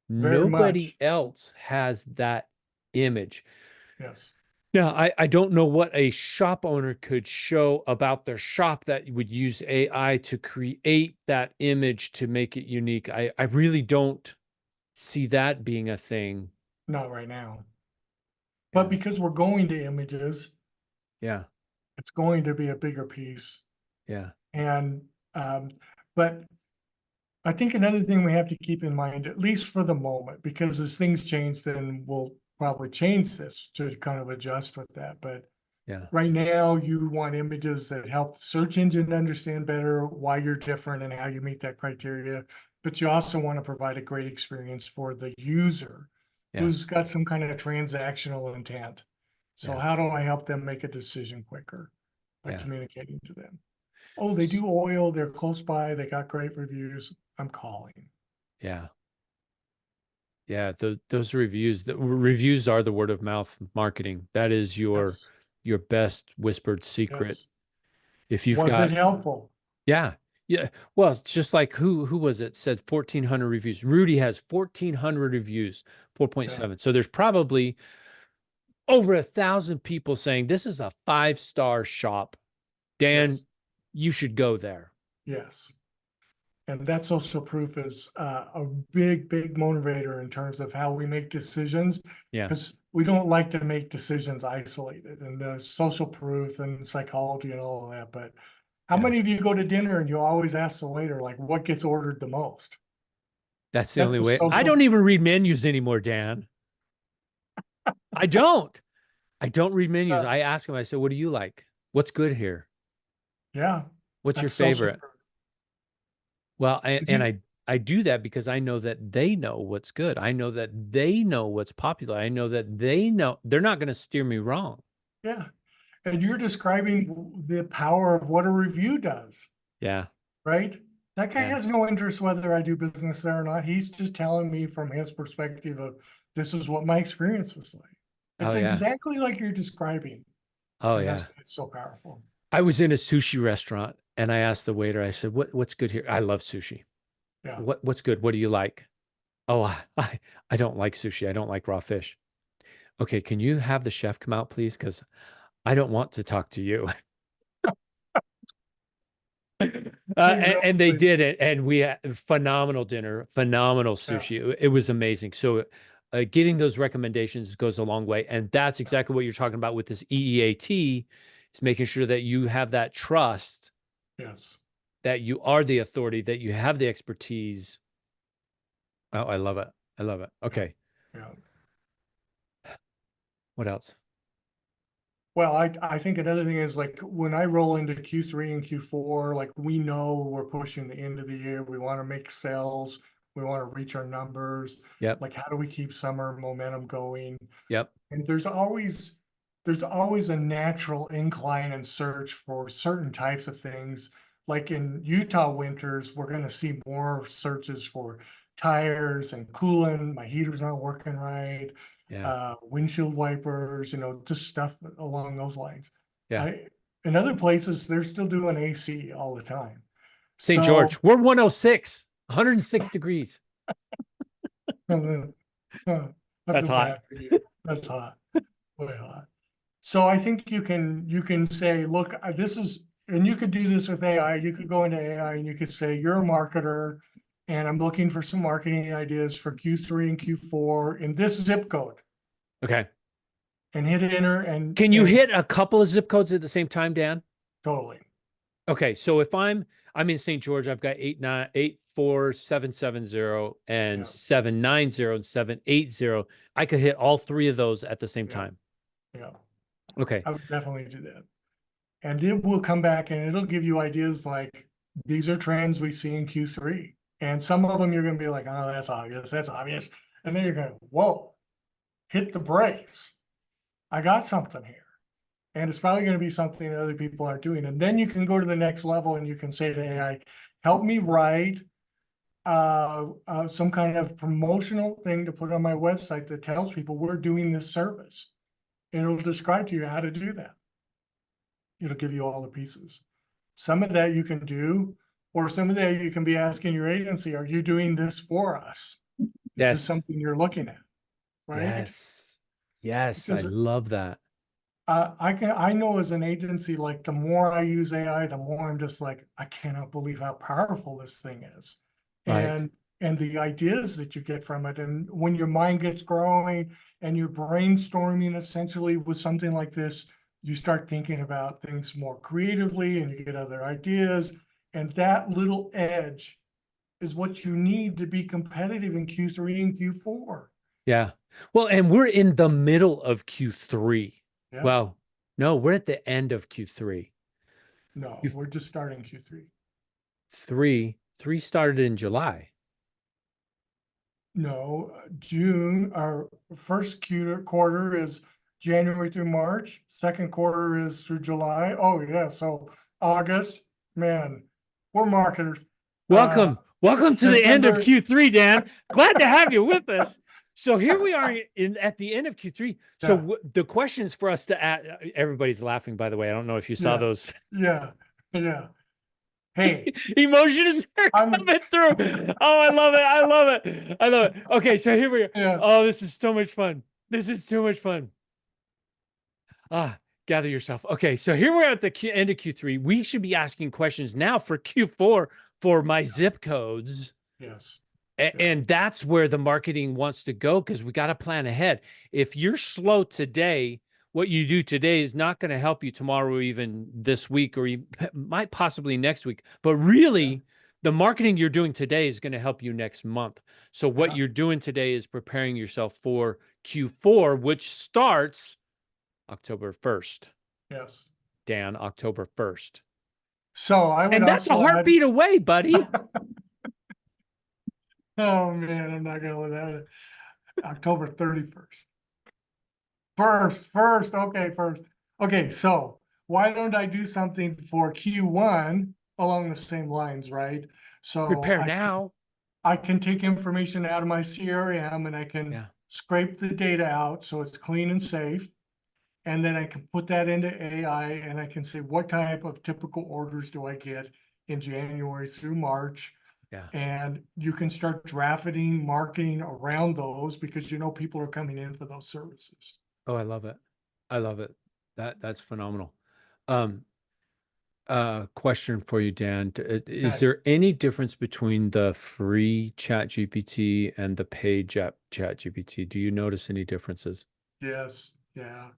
Very Nobody much. else has that image. Yes. Now, I don't know what a shop owner could show about their shop that would use AI to create that image to make it unique. I really don't see that being a thing. Not right now. But Yeah. because we're going to images, Yeah. it's going to be a bigger piece. Yeah. And, but I think another thing we have to keep in mind, at least for the moment, because as things change, then we'll probably change this to kind of adjust with that. But Yeah. right now, you want images that help the search engine understand better why you're different and how you meet that criteria. But you also want to provide a great experience for the user Yeah. who's got some kind of transactional intent. So Yeah. how do I help them make a decision quicker by Yeah. communicating to them? Oh, they S- do oil, they're close by, they got great reviews. I'm calling. Yeah. Yeah. Those reviews, the reviews are the word of mouth marketing. That is Yes, your best whispered secret. yes. If you've Was it got, helpful? yeah. Yeah. Well, it's just like who was it said 1,400 reviews. Rudy has 1,400 reviews, Yeah, 4.7. So there's probably over 1,000 people saying this is a 5-star shop. Dan, yes, you should go there. yes. And that social proof is a big, big motivator in terms of how we make decisions, Yeah. because we don't like to make decisions isolated, and the social proof and psychology and all of that. But how Yeah. many of you go to dinner and you always ask the waiter, like, what gets ordered the most? That's the That's only a way. I social, don't even read menus anymore, Dan. I don't. I don't read menus. uh, I ask them, I say, what do you like? What's good here? yeah, What's your that's social favorite? proof. Well, Did and you? I do that because I know that they know what's good. I know that they know what's popular. I know that they know they're not going to steer me wrong. Yeah. And you're describing the power of what a review does, Yeah. right? That guy Yeah. has no interest whether I do business there or not. He's just telling me from his perspective of this is what my experience was like. Oh It's yeah. exactly like you're describing. Oh And that's yeah. why it's so powerful. I was in a sushi restaurant and I asked the waiter, I said, what's good here? I love sushi. Yeah. What's good? What do you like? Oh, I don't like sushi. I don't like raw fish. Okay, can you have the chef come out, please? Because I don't want to talk to you. And they Exactly. did it, and we had a phenomenal dinner, phenomenal Yeah. sushi. It was amazing. So, getting those recommendations goes a long way, and that's Yeah. exactly what you're talking about with this EEAT, is making sure that you have that trust, Yes. that you are the authority, that you have the expertise. Oh, I love it. I love it. Yeah. Okay, Yeah. what else? Well, I think another thing is like when I roll into Q3 and Q4, like we know we're pushing the end of the year. We want to make sales. We want to reach our numbers. Yep, Like, how do we keep summer momentum going? yep, And there's always a natural incline and search for certain types of things. Like in Utah winters, we're going to see more searches for tires and coolant. My heater's not working right. yeah, Windshield wipers, just stuff along those lines. yeah. I In other places, they're still doing AC all the time. St. So George, we're 106, 106 degrees. I That's feel hot. bad for you. That's hot, way hot. So I think you can say, look, this is, and you could do this with AI. You could go into AI and you could say, you're a marketer, and I'm looking for some marketing ideas for Q3 and Q4 in this zip code, Okay. and hit enter and Can you and hit a couple of zip codes at the same time, Dan? totally. Okay, so if I'm in St. George, I've got 84770 and Yeah, 790 and 780. I could hit all three of those at the same yeah, time. yeah. Okay. I would definitely do that. And it will come back and it'll give you ideas like these are trends we see in Q3. And some of them you're going to be like, oh, that's obvious. That's obvious. And then you're going, whoa, hit the brakes. I got something here. And it's probably going to be something that other people aren't doing. And then you can go to the next level and you can say to AI, help me write some kind of promotional thing to put on my website that tells people we're doing this service. And it'll describe to you how to do that. It'll give you all the pieces. Some of that you can do, or some of that you can be asking your agency, are you doing this for us? Is this Yes. something you're looking at? Right? Yes. Yes. I Because love that. I know as an agency, like the more I use AI, the more I'm just like, I cannot believe how powerful this thing is. Right. And the ideas that you get from it. And when your mind gets growing and you're brainstorming essentially with something like this, you start thinking about things more creatively and you get other ideas. And that little edge is what you need to be competitive in Q3 and Q4. Yeah. Well, and we're in the middle of Q3. Yeah. Well, no, we're at the end of Q3. No, Q we're just starting Q3. three started in July. No, June, our first quarter is January through March. Second quarter is through July. Oh, yeah. So August, man, we're marketers. Uh, Welcome to the end of September, Q3, Dan. Glad to have you with us. So here we are in at the end of Q3. So yeah, the questions for us to add, everybody's laughing, by the way. I don't know if you saw yeah, those. yeah, yeah. Hey, Emotions are I'm, coming through. Oh, I love it. I love it. I love it. Okay, so here we are. yeah, Oh, this is so much fun. This is too much fun. Ah, gather yourself. Okay, so here we're at the end of Q3. We should be asking questions now for Q4 for my Yeah. zip codes. Yes. Yeah. And that's where the marketing wants to go, because we got to plan ahead. If you're slow today, what you do today is not going to help you tomorrow, or even this week, or you might possibly next week. But Yeah. really, the marketing you're doing today is going to help you next month. So what Yeah. you're doing today is preparing yourself for Q4, which starts October 1st. Yes. Dan, October 1st. So I would And that's a also add, heartbeat away, buddy. oh man, I'm not gonna let that October 31st. First. Okay, first. Okay, so why don't I do something for Q1 along the same lines, right? So Prepare now. I can take information out of my CRM and I can Yeah, scrape the data out so it's clean and safe. And then I can put that into AI and I can say, what type of typical orders do I get in January through March? yeah. And you can start drafting marketing around those because you know people are coming in for those services. Oh, I love it. I love it. That's phenomenal. Um, question for you, Dan. Is Okay. there any difference between the free Chat GPT and the paid Chat GPT? Do you notice any differences? Yes. Yeah.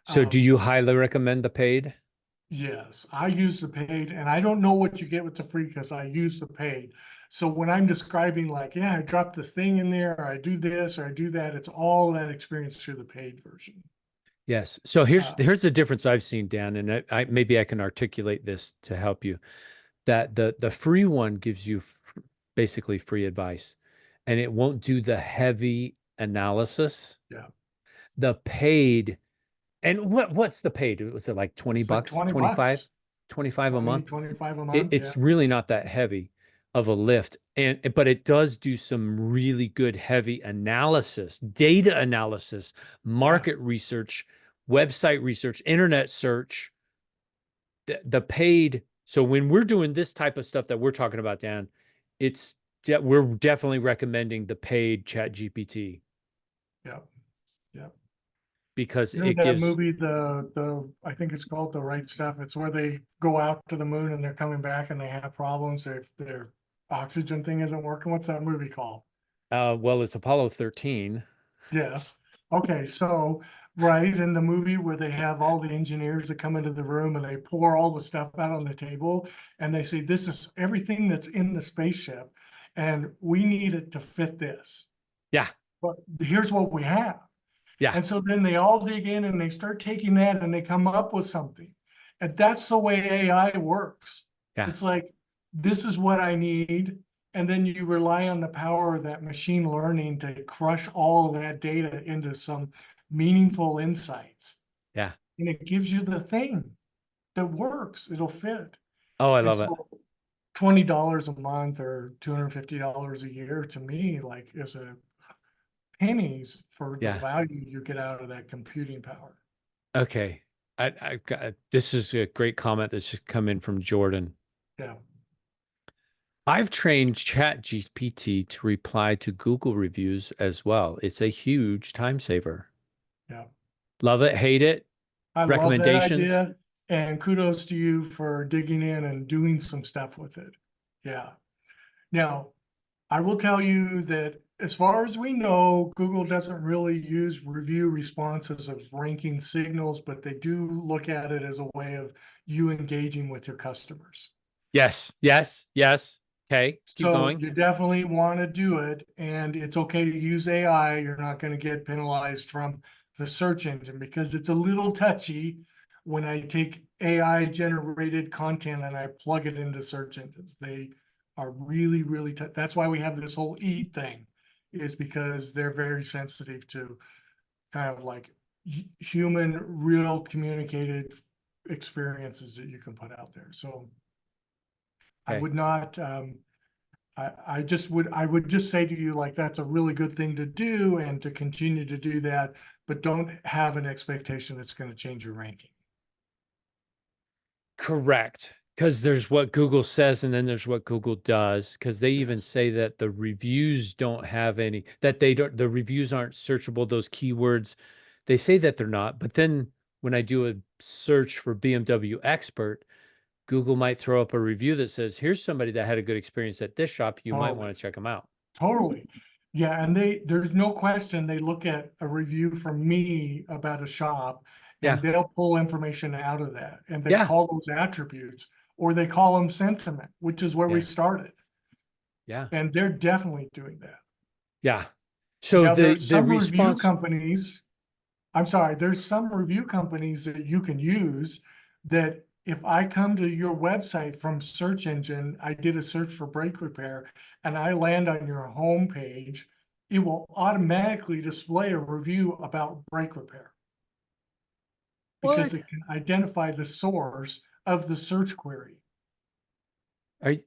So do you highly recommend the paid? Yes, I use the paid and I don't know what you get with the free because I use the paid. So when I'm describing like, yeah, I dropped this thing in there, or I do this, or I do that, it's all that experience through the paid version. Yes. So here's Uh, here's the difference I've seen, Dan, and maybe I can articulate this to help you. That the free one gives you basically free advice, and it won't do the heavy analysis. yeah, The paid, and what's the paid? Was it like 20 it's like bucks, 20 25, bucks, 25 a 20, month? 25 a It, month. Yeah, it's really not that heavy of a lift. But it does do some really good heavy analysis, data analysis, yeah, market research, website research, internet search. The paid. So when we're doing this type of stuff that we're talking about, Dan, we're definitely recommending the paid Chat GPT, yeah, yeah. because You know it that gives. movie, the I think it's called The Right Stuff. It's where they go out to the moon and they're coming back and they have problems. Their oxygen thing isn't working. What's that movie called? Well, it's Apollo 13. Yes. Okay, so right in the movie where they have all the engineers that come into the room and they pour all the stuff out on the table and they say, this is everything that's in the spaceship and we need it to fit this. Yeah, But here's what we have. yeah, And so then they all dig in and they start taking that and they come up with something. And that's the way AI works. yeah, It's like, this is what I need. And then you rely on the power of that machine learning to crush all of that data into some meaningful insights. yeah. And it gives you the thing that works, it'll fit. Oh, I And love it. so $20 a month or $250 a year to me, like, is a pennies for the Yeah. value you get out of that computing power. Okay. This is a great comment that's just come in from Jordan. Yeah, I've trained Chat GPT to reply to Google reviews as well. It's a huge time saver. yeah. Love it, hate it, I love that recommendations. idea. And kudos to you for digging in and doing some stuff with it. Yeah. Now, I will tell you that as far as we know, Google doesn't really use review responses as ranking signals, but they do look at it as a way of you engaging with your customers. Yes, yes, yes. Okay, keep So going. you definitely want to do it, and it's okay to use AI. You're not going to get penalized from the search engine because it's a little touchy when I take AI generated content and I plug it into search engines. They are really, really that's why we have this whole EAT thing, is because they're very sensitive to kind of like human, real communicated experiences that you can put out there. So I Okay. would not I would just say to you, like, that's a really good thing to do and to continue to do that, but don't have an expectation it's going to change your ranking. Correct. Because there's what Google says and then there's what Google does. Because they even Yes. say that the reviews don't have any, that they don't, the reviews aren't searchable, those keywords. They say that they're not. But then when I do a search for BMW expert, Google might throw up a review that says, here's somebody that had a good experience at this shop. You might Totally, want to check them out. totally. Yeah, and there's no question they look at a review from me about a shop Yeah. and they'll pull information out of that and they Yeah. call those attributes or they call them sentiment, which is where we Yeah. started. Yeah. And they're definitely doing that. Yeah. So Now, the response, there's some review companies that you can use that if I come to your website from search engine, I did a search for brake repair and I land on your home page, it will automatically display a review about brake repair because what it can identify the source of the search query. are you,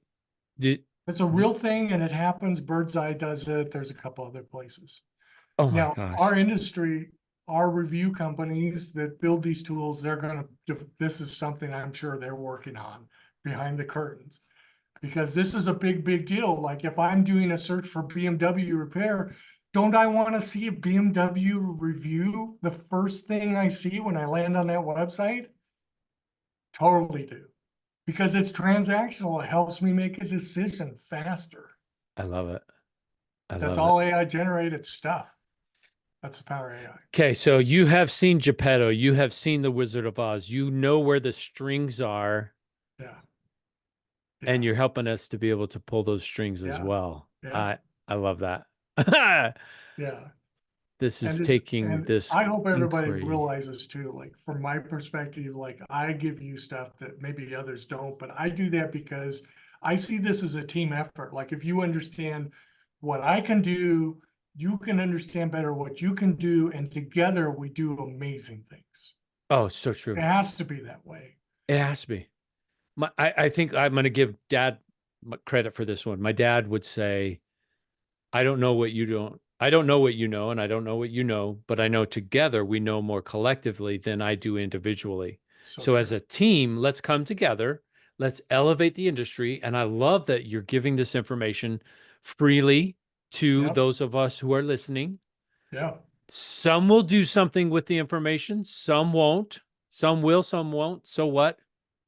did, It's a did, real thing and it happens. Bird's Eye does it. There's a couple other places. oh my Now, our gosh. industry, our review companies that build these tools, this is something I'm sure they're working on behind the curtains. Because this is a big, big deal. Like if I'm doing a search for BMW repair, don't I want to see a BMW review the first thing I see when I land on that website? Totally do. Because it's transactional. It helps me make a decision faster. I love it. I That's love it. all AI generated stuff. That's the power of AI. Okay, so you have seen Geppetto, you have seen The Wizard of Oz, you know where the strings are, Yeah. and Yeah. you're helping us to be able to pull those strings as Yeah. well. Yeah. I love that. Yeah. This is And taking and this I hope everybody inquiry. realizes too, like from my perspective, like I give you stuff that maybe others don't, but I do that because I see this as a team effort. Like if you understand what I can do, you can understand better what you can do, and together we do amazing things. Oh, so It true. has to be that way. It has to be. I think I'm going to give dad credit for this one. My dad would say, I don't know what you don't. I don't know what you know, and I don't know what you know, but I know together we know more collectively than I do individually. So So as true. a team, let's come together. Let's elevate the industry. And I love that you're giving this information freely to Yep. those of us who are listening. Yeah. Some will do something with the information, some won't. Some will, some won't. So what?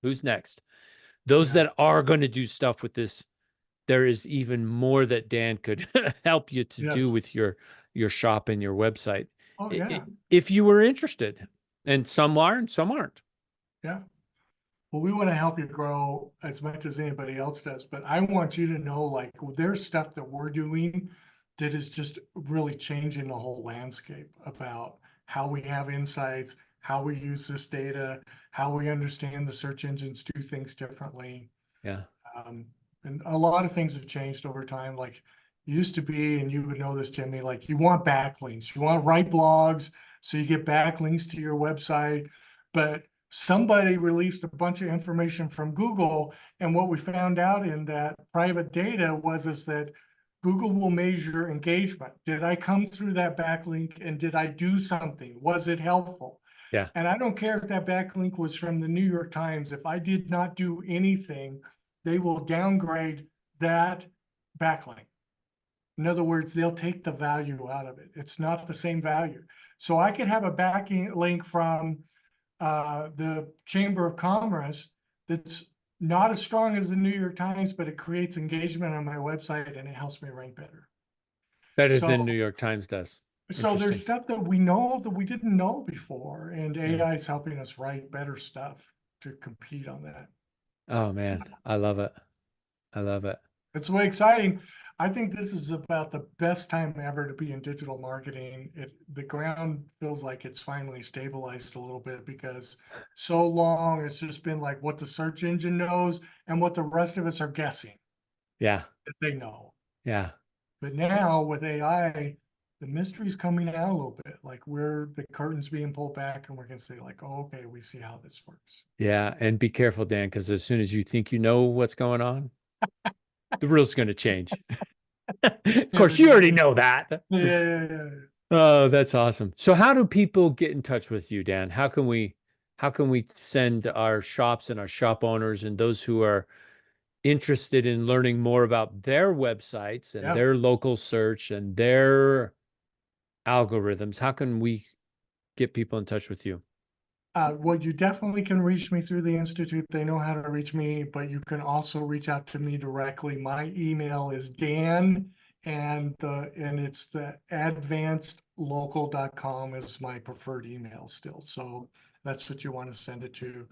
Who's next? Those Yeah. that are going to do stuff with this, there is even more that Dan could help you to do Yes. with your shop and your website Oh yeah. if you were interested. And some are and some aren't. Yeah. Well, we want to help you grow as much as anybody else does, but I want you to know like there's stuff that we're doing that is just really changing the whole landscape about how we have insights, how we use this data, how we understand the search engines do things differently. Yeah. Um, and a lot of things have changed over time. Like used to be, and you would know this, Jimmy, like you want backlinks, you want to write blogs, so you get backlinks to your website. But somebody released a bunch of information from Google, and what we found out in that private data was is that Google will measure engagement. Did I come through that backlink and did I do something? Was it helpful? Yeah. And I don't care if that backlink was from the New York Times. If I did not do anything, they will downgrade that backlink. In other words, they'll take the value out of it. It's not the same value. So I could have a backlink from the Chamber of Commerce that's not as strong as the New York Times, but it creates engagement on my website and it helps me rank better. Better So, than New York Times does. so there's Interesting. stuff that we know that we didn't know before, and Yeah. AI is helping us write better stuff to compete on that. Oh man, I love it. I love it. It's way exciting. I think this is about the best time ever to be in digital marketing. The ground feels like it's finally stabilized a little bit because so long it's just been like what the search engine knows and what the rest of us are guessing Yeah. that they know. Yeah. But now with AI, the mystery's coming out a little bit. Like the curtain's being pulled back and we're gonna say like, oh, okay, we see how this works. Yeah. And be careful, Dan, because as soon as you think you know what's going on, the rules going to change. Of Yeah, course, you already know that. yeah, yeah, yeah. Oh, that's awesome. So how do people get in touch with you, Dan? How can we send our shops and our shop owners and those who are interested in learning more about their websites and Yeah. their local search and their algorithms, how can we get people in touch with you? Well, you definitely can reach me through the Institute. They know how to reach me, but you can also reach out to me directly. My email is Dan, and it's the advancedlocal.com is my preferred email still. So that's what you want to send it to.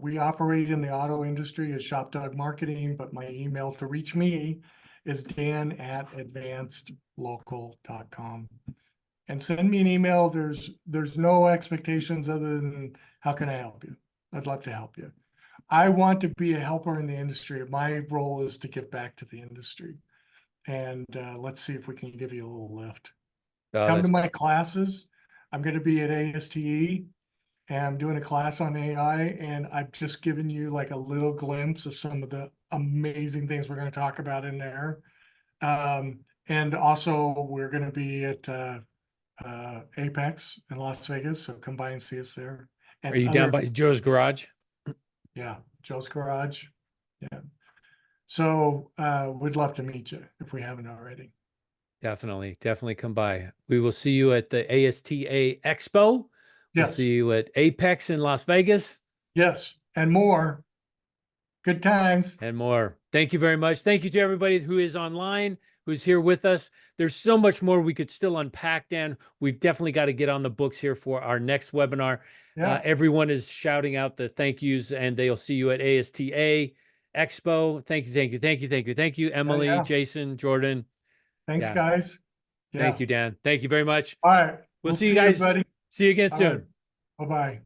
We operate in the auto industry as Shop Dog Marketing, but my email to reach me is dan@advancedlocal.com. And send me an email. There's no expectations other than how can I help you? I'd love to help you. I want to be a helper in the industry. My role is to give back to the industry. And let's see if we can give you a little lift. Oh, Come to that's my classes. I'm going to be at ASTE and I'm doing a class on AI. And I've just given you like a little glimpse of some of the amazing things we're going to talk about in there. And also, we're going to be at Apex in Las Vegas, so come by and see us there. Are And you down other, by Joe's Garage? yeah, Joe's Garage. Yeah. So we'd love to meet you if we haven't already. Definitely, definitely come by. We will see you at the ASTA Expo. We'll Yes, see you at Apex in Las Vegas yes, and more. Good times. and more. Thank you very much. Thank you to everybody who is online, who's here with us. There's so much more we could still unpack, Dan. We've definitely got to get on the books here for our next webinar. Yeah. Everyone is shouting out the thank yous, and they'll see you at ASTA Expo. Thank you, thank you, thank you, thank you, thank you, Yeah. Emily, Yeah. Jason, Jordan. Thanks, Yeah, guys. thank Yeah. you, Dan. Thank you very much. All right. We'll We'll see you see you, guys. buddy. See you again All right. soon. Bye-bye.